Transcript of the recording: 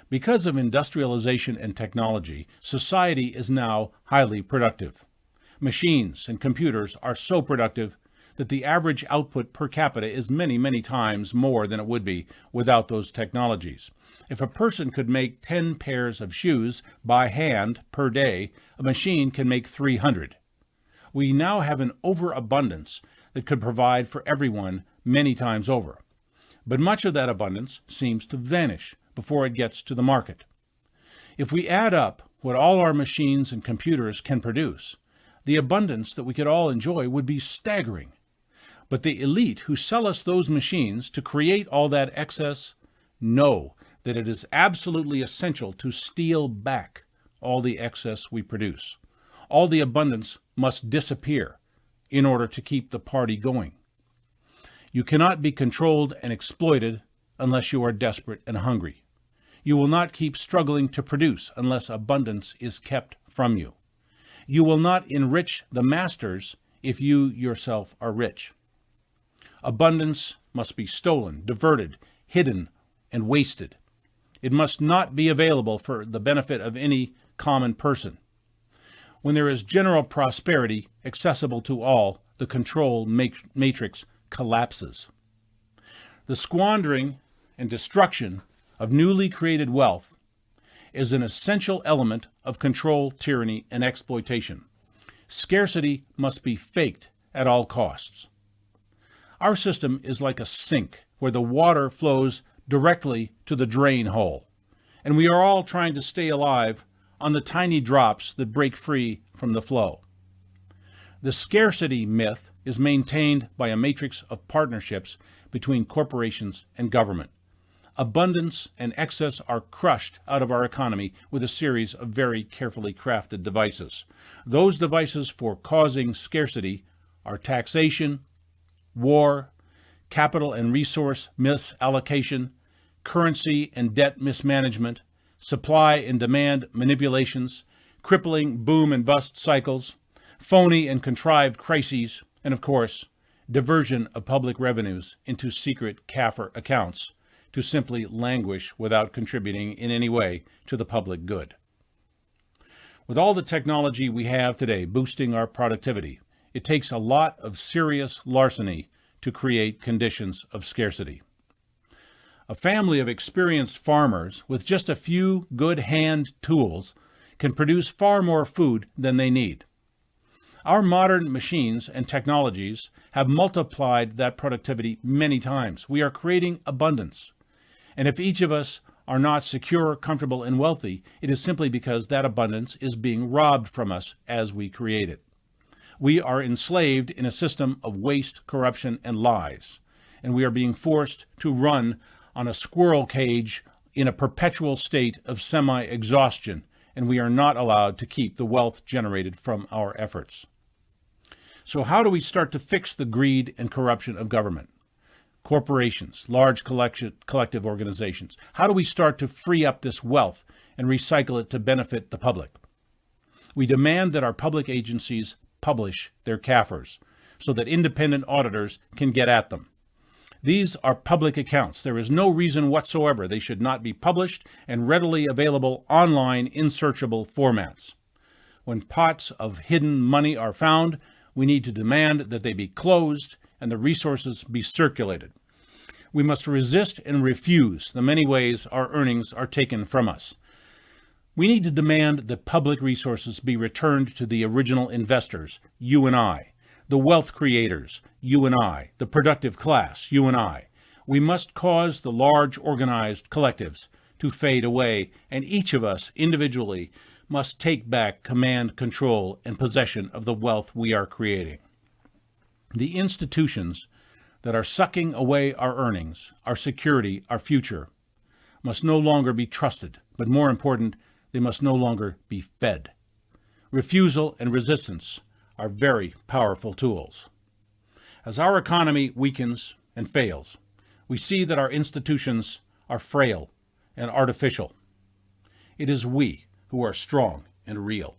Because of industrialization and technology, society is now highly productive. Machines and computers are so productive that the average output per capita is many, many times more than it would be without those technologies. If a person could make 10 pairs of shoes by hand per day, a machine can make 300. We now have an overabundance that could provide for everyone many times over. But much of that abundance seems to vanish before it gets to the market. If we add up what all our machines and computers can produce, the abundance that we could all enjoy would be staggering. But the elite who sell us those machines to create all that excess know that it is absolutely essential to steal back all the excess we produce. All the abundance must disappear in order to keep the party going. You cannot be controlled and exploited unless you are desperate and hungry. You will not keep struggling to produce unless abundance is kept from you. You will not enrich the masters if you yourself are rich. Abundance must be stolen, diverted, hidden, and wasted. It must not be available for the benefit of any common person. When there is general prosperity accessible to all, the control matrix collapses. The squandering and destruction of newly created wealth is an essential element of control, tyranny, and exploitation. Scarcity must be faked at all costs. Our system is like a sink where the water flows directly to the drain hole, and we are all trying to stay alive on the tiny drops that break free from the flow. The scarcity myth is maintained by a matrix of partnerships between corporations and government. Abundance and excess are crushed out of our economy with a series of very carefully crafted devices. Those devices for causing scarcity are taxation, war, capital and resource misallocation, currency and debt mismanagement, supply and demand manipulations, crippling boom and bust cycles, phony and contrived crises, and of course, diversion of public revenues into secret CAFR accounts to simply languish without contributing in any way to the public good. With all the technology we have today boosting our productivity, it takes a lot of serious larceny to create conditions of scarcity. A family of experienced farmers with just a few good hand tools can produce far more food than they need. Our modern machines and technologies have multiplied that productivity many times. We are creating abundance. And if each of us are not secure, comfortable, and wealthy, it is simply because that abundance is being robbed from us as we create it. We are enslaved in a system of waste, corruption, and lies, and we are being forced to run on a squirrel cage in a perpetual state of semi-exhaustion, and we are not allowed to keep the wealth generated from our efforts. So how do we start to fix the greed and corruption of government? Corporations, large collective organizations. How do we start to free up this wealth and recycle it to benefit the public? We demand that our public agencies publish their CAFRs so that independent auditors can get at them. These are public accounts. There is no reason whatsoever they should not be published and readily available online in searchable formats. When pots of hidden money are found, we need to demand that they be closed and the resources be circulated. We must resist and refuse the many ways our earnings are taken from us. We need to demand that public resources be returned to the original investors, you and I, the wealth creators, you and I, the productive class, you and I. We must cause the large organized collectives to fade away, and each of us individually must take back command, control, and possession of the wealth we are creating. The institutions that are sucking away our earnings, our security, our future, must no longer be trusted, but more important, they must no longer be fed. Refusal and resistance are very powerful tools. As our economy weakens and fails, we see that our institutions are frail and artificial. It is we who are strong and real.